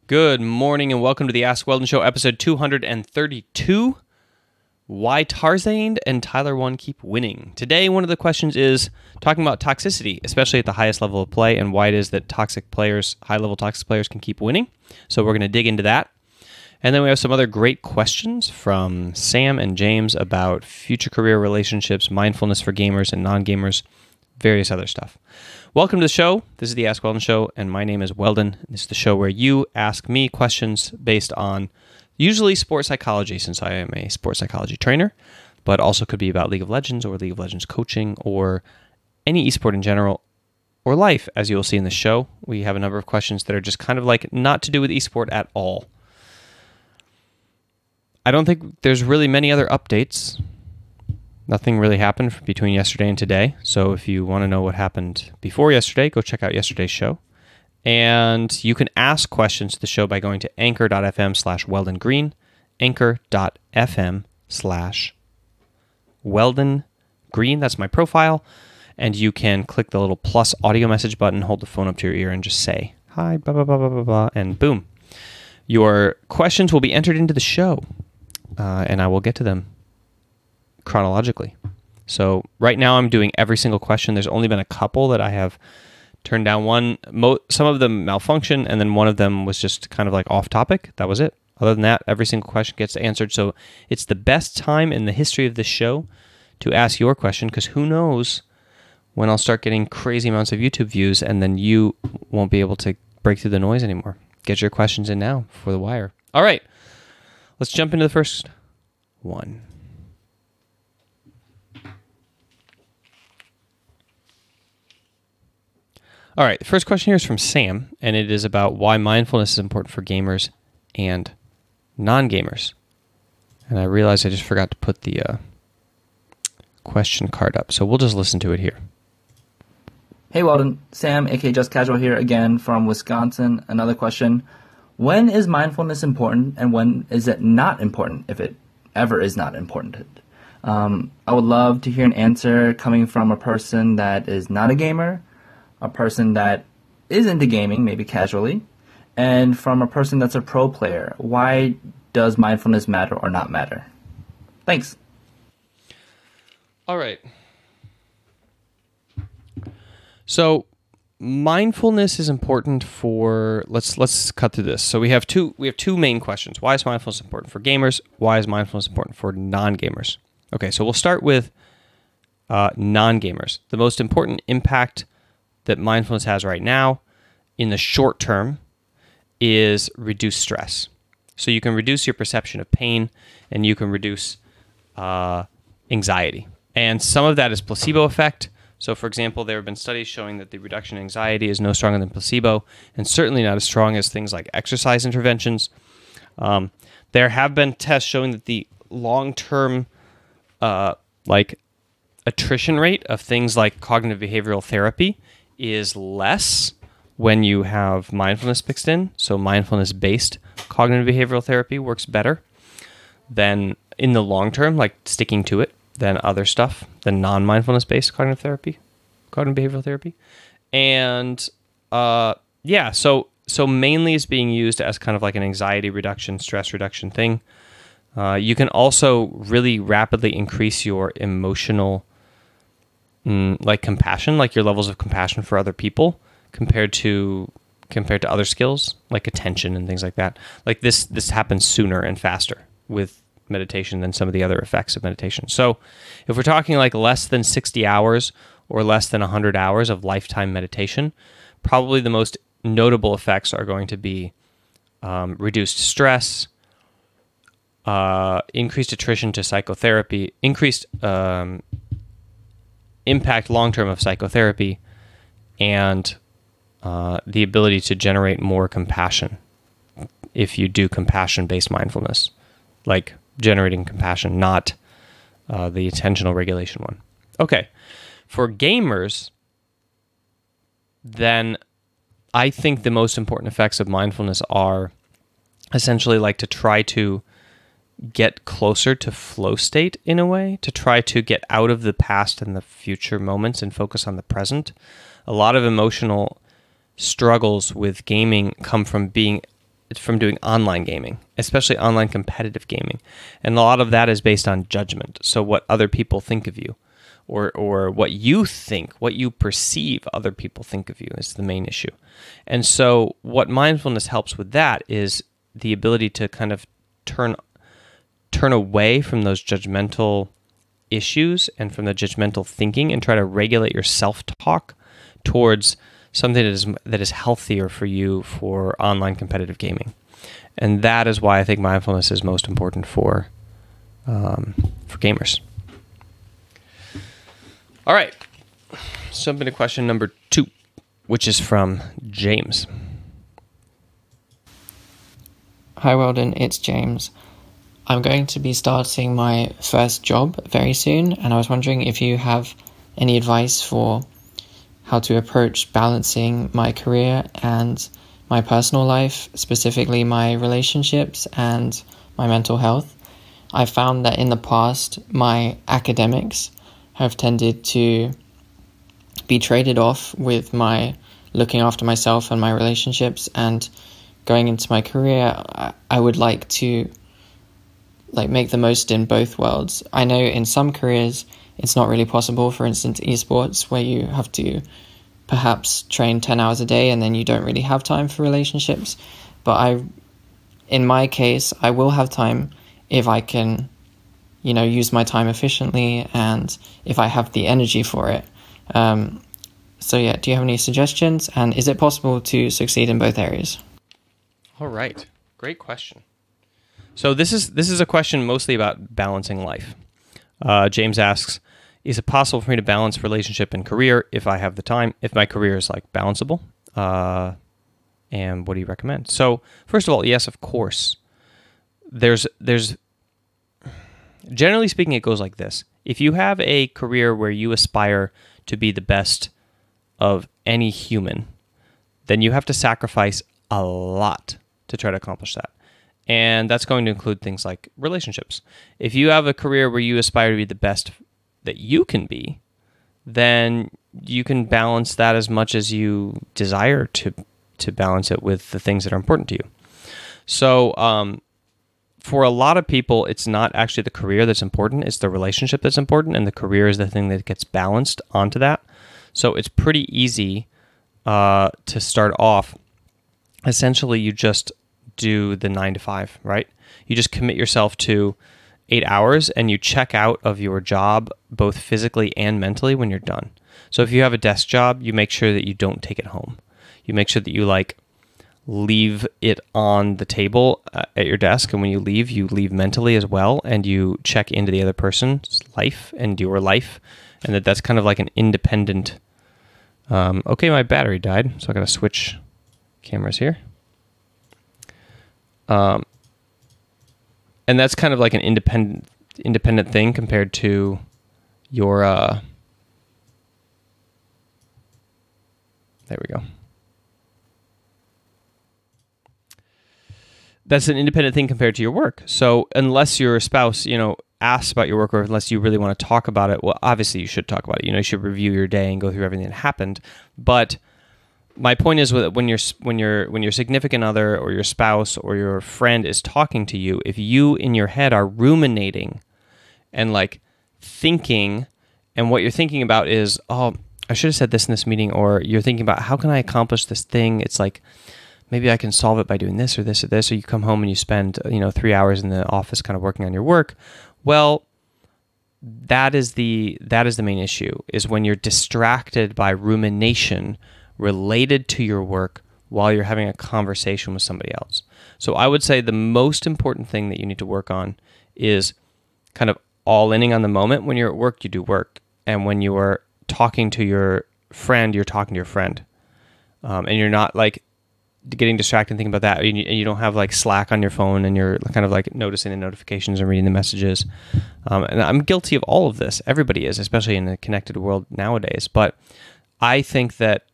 Good morning and welcome to the Ask Weldon Show, episode 232. Why Tarzaned and TYLER1 keep winning. Today, one of the questions is talking about toxicity, especially at the highest level of play, and why it is that high-level toxic players can keep winning. So we're going to dig into that. And then we have some other great questions from Sam and James about future career relationships, mindfulness for gamers and non-gamers, various other stuff. Welcome to the show. This is the Ask Weldon Show, and my name is Weldon. This is the show where you ask me questions based on usually sports psychology, since I am a sports psychology trainer, but also could be about League of Legends or League of Legends coaching or any esport in general or life, as you will see in the show. We have a number of questions that are just kind of like not to do with esport at all. I don't think there's really many other updates. Nothing really happened between yesterday and today. So if you want to know what happened before yesterday, go check out yesterday's show. And you can ask questions to the show by going to anchor.fm/Weldon Green, anchor.fm/Weldon Green. That's my profile. And you can click the little plus audio message button, hold the phone up to your ear, and just say, hi, blah, blah, blah, blah, blah, blah, and boom. Your questions will be entered into the show, and I will get to them chronologically. So right now I'm doing every single question. There's only been a couple that I have turned down. Some of them malfunction, and then one of them was just kind of like off topic. That was it. Other than that, every single question gets answered. So it's the best time in the history of this show to ask your question, because who knows when I'll start getting crazy amounts of YouTube views, and then you won't be able to break through the noise anymore. Get your questions in now for the wire. All right, let's jump into the first one. All right, the first question here is from Sam, and it is about why mindfulness is important for gamers and non-gamers. And I realized I just forgot to put the question card up, so we'll just listen to it here. Hey Weldon, Sam, aka Just Casual here again from Wisconsin. Another question. When is mindfulness important, and when is it not important, if it ever is not important? I would love to hear an answer coming from a person that is not a gamer, a person that is into gaming, maybe casually, and from a person that's a pro player. Why does mindfulness matter or not matter? Thanks. All right. So mindfulness is important for, let's cut through this. So we have two main questions. Why is mindfulness important for gamers? Why is mindfulness important for non-gamers? Okay, so we'll start with non-gamers. The most important impact that mindfulness has right now in the short term is reduce stress. So you can reduce your perception of pain, and you can reduce anxiety. And some of that is placebo effect. So for example, there have been studies showing that the reduction in anxiety is no stronger than placebo, and certainly not as strong as things like exercise interventions. There have been tests showing that the long-term attrition rate of things like cognitive behavioral therapy is less when you have mindfulness mixed in. So mindfulness-based cognitive behavioral therapy works better than in the long term, like sticking to it, than other stuff, than non-mindfulness-based cognitive behavioral therapy. And so mainly it's being used as kind of like an anxiety reduction, stress reduction thing. You can also really rapidly increase your emotional compassion, like your levels of compassion for other people compared to other skills like attention and things like that. Like this happens sooner and faster with meditation than some of the other effects of meditation. So if we're talking like less than 60 hours or less than 100 hours of lifetime meditation, probably the most notable effects are going to be reduced stress, increased attrition to psychotherapy, increased impact long-term of psychotherapy, and the ability to generate more compassion if you do compassion-based mindfulness, like generating compassion, not the attentional regulation one. Okay, for gamers, then I think the most important effects of mindfulness are essentially like to try to get closer to flow state in a way, to try to get out of the past and the future moments and focus on the present. A lot of emotional struggles with gaming come from being from doing online gaming, especially online competitive gaming. And a lot of that is based on judgment. So what other people think of you, or what you think, what you perceive other people think of you is the main issue. And so what mindfulness helps with that is the ability to kind of turn away from those judgmental issues and from the judgmental thinking and try to regulate your self-talk towards something that is healthier for you for online competitive gaming. And that is why I think mindfulness is most important for gamers. All right, so jump into question number 2, which is from James. Hi Weldon, it's James. I'm going to be starting my first job very soon, and I was wondering if you have any advice for how to approach balancing my career and my personal life, specifically my relationships and my mental health. I've found that in the past, my academics have tended to be traded off with my looking after myself and my relationships, and going into my career, I would like to make the most in both worlds. I know in some careers it's not really possible, for instance esports, where you have to perhaps train 10 hours a day and then you don't really have time for relationships. But in my case, I will have time if I can, use my time efficiently and if I have the energy for it. So yeah, do you have any suggestions? And is it possible to succeed in both areas? All right, great question. So this is a question mostly about balancing life. James asks, is it possible for me to balance relationship and career if I have the time, if my career is balanceable? And what do you recommend? So first of all, yes, of course. There's generally speaking, it goes like this. If you have a career where you aspire to be the best of any human, then you have to sacrifice a lot to try to accomplish that. And that's going to include things like relationships. If you have a career where you aspire to be the best that you can be, then you can balance that as much as you desire to balance it with the things that are important to you. So for a lot of people, it's not actually the career that's important, it's the relationship that's important, and the career is the thing that gets balanced onto that. So it's pretty easy to start off. Essentially, you just do the 9 to 5, right? You just commit yourself to 8 hours and you check out of your job both physically and mentally when you're done. So if you have a desk job, you make sure that you don't take it home. You make sure that you leave it on the table at your desk, and when you leave mentally as well, and you check into the other person's life and your life, and that's kind of like an independent. Okay, my battery died, so I got to switch cameras here. And that's kind of like an independent thing compared to your, there we go. That's an independent thing compared to your work. So unless your spouse, asks about your work, or unless you really want to talk about it, well, obviously you should talk about it. You should review your day and go through everything that happened. But my point is, when your significant other or your spouse or your friend is talking to you, if you in your head are ruminating and thinking, and what you're thinking about is, oh, I should have said this in this meeting, or you're thinking about how can I accomplish this thing? It's maybe I can solve it by doing this or this or this, or you come home and you spend 3 hours in the office kind of working on your work. Well, that is the main issue, is when you're distracted by rumination related to your work while you're having a conversation with somebody else. So I would say the most important thing that you need to work on is kind of all-inning on the moment. When you're at work, you do work. And when you are talking to your friend, you're talking to your friend. And you're not getting distracted and thinking about that. And you don't have Slack on your phone and you're kind of noticing the notifications and reading the messages. And I'm guilty of all of this. Everybody is, especially in the connected world nowadays. But I think that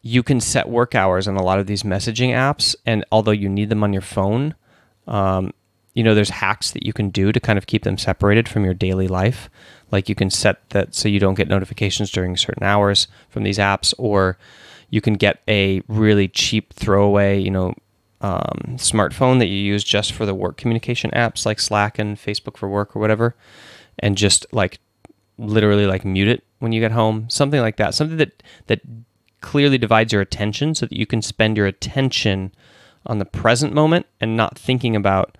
you can set work hours on a lot of these messaging apps, and although you need them on your phone, there's hacks that you can do to kind of keep them separated from your daily life. You can set that so you don't get notifications during certain hours from these apps, or you can get a really cheap throwaway, smartphone that you use just for the work communication apps like Slack and Facebook for work or whatever, and just like literally like mute it when you get home, something like that, something that clearly divides your attention so that you can spend your attention on the present moment and not thinking about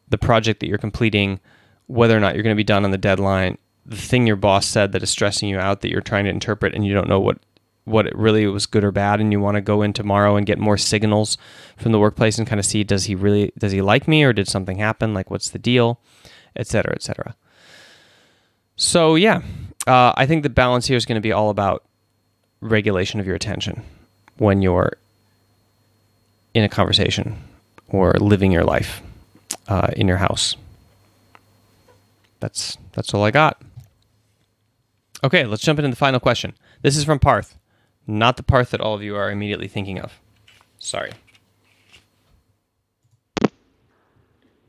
the project that you're completing, whether or not you're going to be done on the deadline, the thing your boss said that is stressing you out that you're trying to interpret and you don't know what it really was, good or bad, and you want to go in tomorrow and get more signals from the workplace and kind of see, does he like me, or did something happen, like what's the deal, et cetera, et cetera. So yeah, I think the balance here is going to be all about regulation of your attention when you're in a conversation or living your life in your house. That's all I got. Okay, let's jump into the final question. This is from Parth, not the Parth that all of you are immediately thinking of. Sorry.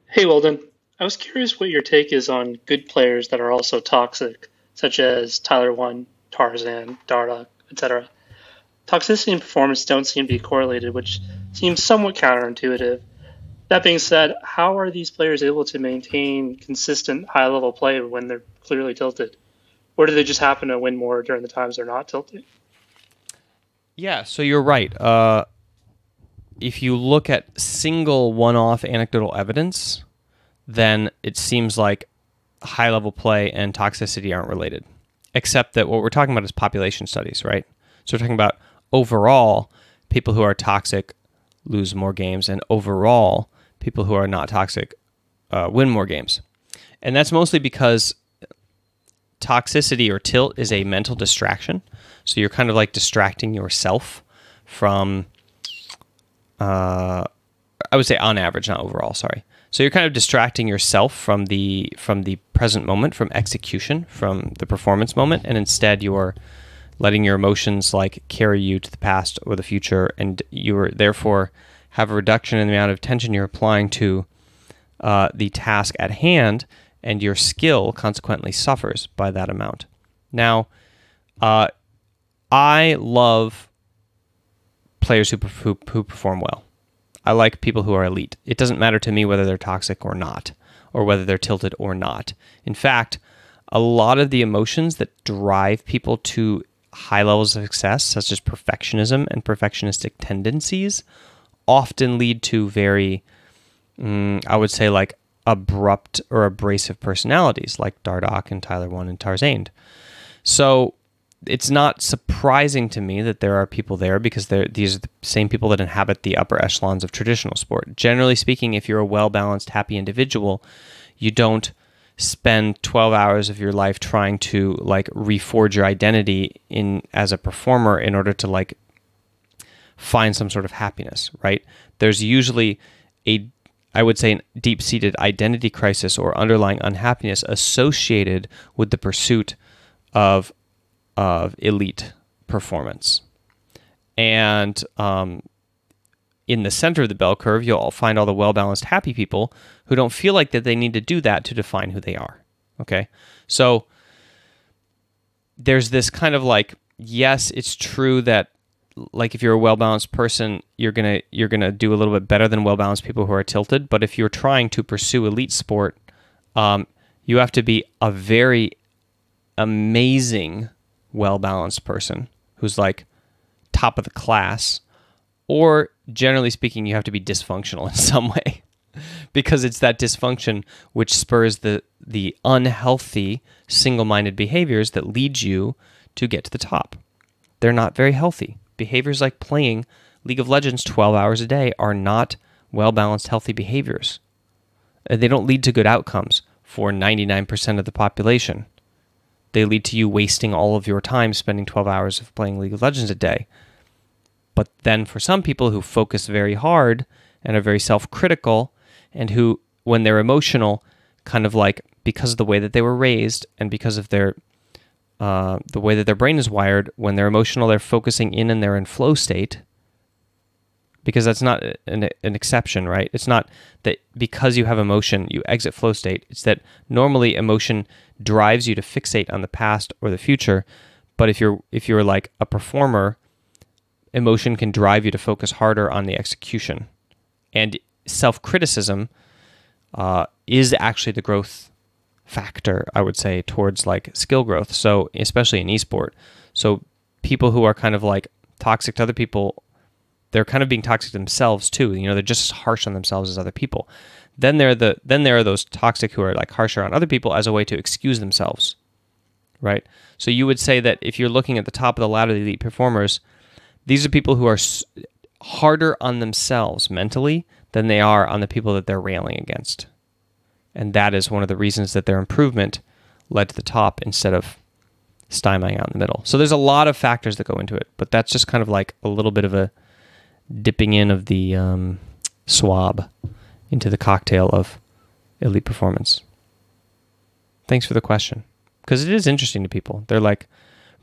Hey, Weldon. I was curious what your take is on good players that are also toxic, such as TYLER1, Tarzaned, Dardoch, etc. Toxicity and performance don't seem to be correlated, which seems somewhat counterintuitive. That being said, how are these players able to maintain consistent high-level play when they're clearly tilted? Or do they just happen to win more during the times they're not tilted? Yeah, so you're right. If you look at single one-off anecdotal evidence, then it seems like high-level play and toxicity aren't related, except that what we're talking about is population studies, right? So we're talking about overall, people who are toxic lose more games, and overall, people who are not toxic win more games. And that's mostly because toxicity or tilt is a mental distraction. So you're kind of like distracting yourself from, I would say on average, not overall, sorry. So you're kind of distracting yourself from the present moment, from execution, from the performance moment, and instead you're letting your emotions like carry you to the past or the future, and you therefore have a reduction in the amount of attention you're applying to the task at hand, and your skill consequently suffers by that amount. Now, I love players who perform well. I like people who are elite. It doesn't matter to me whether they're toxic or not, or whether they're tilted or not. In fact, a lot of the emotions that drive people to high levels of success, such as perfectionism and perfectionistic tendencies, often lead to very, I would say, like abrupt or abrasive personalities, like Dardoch and TYLER1 and Tarzaned. So it's not surprising to me that there are people there, because these are the same people that inhabit the upper echelons of traditional sport. Generally speaking, if you're a well-balanced, happy individual, you don't spend 12 hours of your life trying to like reforge your identity as a performer in order to like find some sort of happiness, right? There's usually I would say, a deep-seated identity crisis or underlying unhappiness associated with the pursuit of elite performance. And in the center of the bell curve, you'll find all the well-balanced, happy people who don't feel like that they need to do that to define who they are. Okay? So there's this kind of like, yes, it's true that like if you're a well-balanced person, you're gonna do a little bit better than well-balanced people who are tilted. But if you're trying to pursue elite sport, you have to be a very amazing well-balanced person who's like top of the class, or generally speaking, you have to be dysfunctional in some way, because it's that dysfunction which spurs the unhealthy single-minded behaviors that lead you to get to the top. They're not very healthy. Behaviors like playing League of Legends 12 hours a day are not well-balanced, healthy behaviors. They don't lead to good outcomes for 99% of the population. They lead to you wasting all of your time spending 12 hours of playing League of Legends a day. But then for some people who focus very hard and are very self-critical, and who, when they're emotional, kind of like, because of the way that they were raised and because of the way that their brain is wired, when they're emotional, they're focusing in and they're in flow state, because that's not an exception, right? It's not that because you have emotion, you exit flow state. It's that normally emotion drives you to fixate on the past or the future. But if you're like a performer, emotion can drive you to focus harder on the execution And self-criticism is actually the growth factor, I would say, towards like skill growth. So especially in esport. So people who are kind of like toxic to other people, they're kind of being toxic to themselves too. You know, they're just as harsh on themselves as other people. Then there are those toxic who are like harsher on other people as a way to excuse themselves, right? So you would say that if you're looking at the top of the ladder, the elite performers, these are people who are harder on themselves mentally than they are on the people that they're railing against. And that is one of the reasons that their improvement led to the top instead of stymieing out in the middle. So there's a lot of factors that go into it, but that's just kind of like a little bit of a dipping in of the swab into the cocktail of elite performance. Thanks for the question, because it is interesting to people. They're like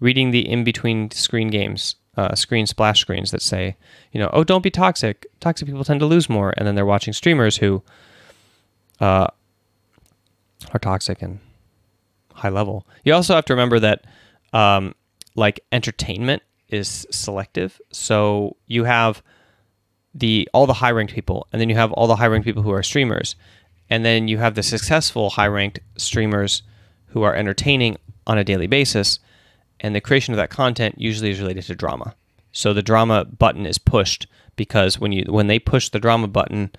reading the in-between screen games, screen splash screens that say, you know, oh, don't be toxic. Toxic people tend to lose more. And then they're watching streamers who are toxic and high level. You also have to remember that like entertainment is selective. So you have all the high ranked people, and then you have all the high ranked people who are streamers, and then you have the successful high ranked streamers who are entertaining on a daily basis, and the creation of that content usually is related to drama. So the drama button is pushed because when they push the drama button,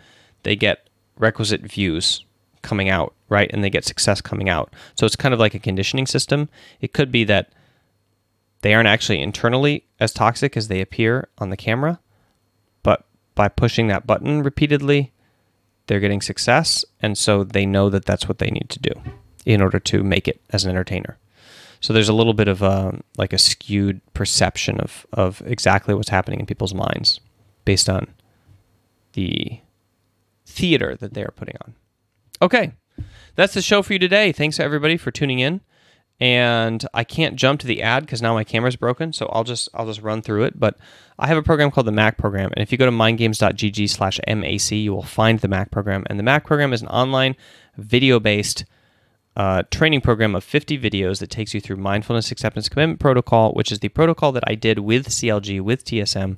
they get requisite views coming out, right? And they get success coming out. So it's kind of like a conditioning system. It could be that they aren't actually internally as toxic as they appear on the camera, but by pushing that button repeatedly, they're getting success, and so they know that that's what they need to do in order to make it as an entertainer. So there's a little bit of like a skewed perception of exactly what's happening in people's minds based on the theater that they're putting on. Okay, that's the show for you today. Thanks everybody for tuning in. And I can't jump to the ad because now my camera's broken, so I'll just run through it. But I have a program called the MAC program, and if you go to mindgames.gg/MAC, you will find the MAC program. And the MAC program is an online, video-based training program of 50 videos that takes you through mindfulness, acceptance, commitment protocol, which is the protocol that I did with CLG, with TSM,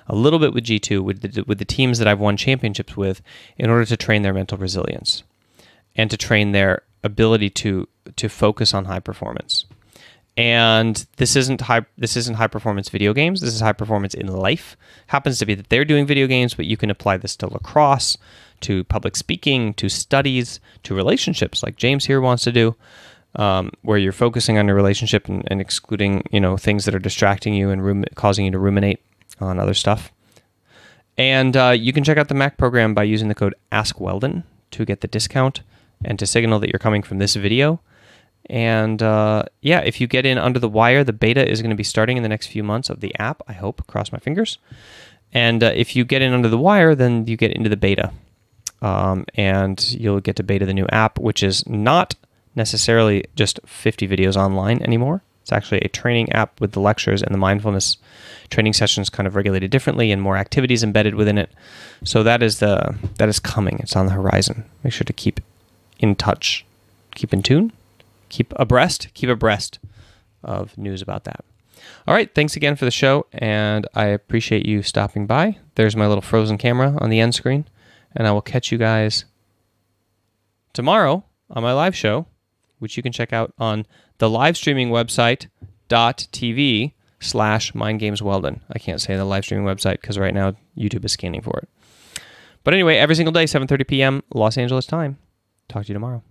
a little bit with G2, with the teams that I've won championships with, in order to train their mental resilience and to train their ability to focus on high performance. And this isn't high performance video games. This is high performance in life. Happens to be that they're doing video games, but you can apply this to lacrosse, to public speaking, to studies, to relationships, like James here wants to do, where you're focusing on your relationship and excluding, you know, things that are distracting you and causing you to ruminate on other stuff. And you can check out the MAC program by using the code AskWeldon to get the discount and to signal that you're coming from this video. And yeah, if you get in under the wire, the beta is going to be starting in the next few months of the app, I hope, cross my fingers. And if you get in under the wire, then you get into the beta. And you'll get to beta the new app, which is not necessarily just 50 videos online anymore. It's actually a training app with the lectures and the mindfulness training sessions kind of regulated differently and more activities embedded within it. So that is coming. It's on the horizon. Make sure to keep in touch, keep in tune, keep abreast of news about that. All right, thanks again for the show, and I appreciate you stopping by. There's my little frozen camera on the end screen, and I will catch you guys tomorrow on my live show, which you can check out on the live streaming website .tv/mindgamesweldon. I can't say the live streaming website because right now YouTube is scanning for it. But anyway, every single day, 7:30 p.m. Los Angeles time. Talk to you tomorrow.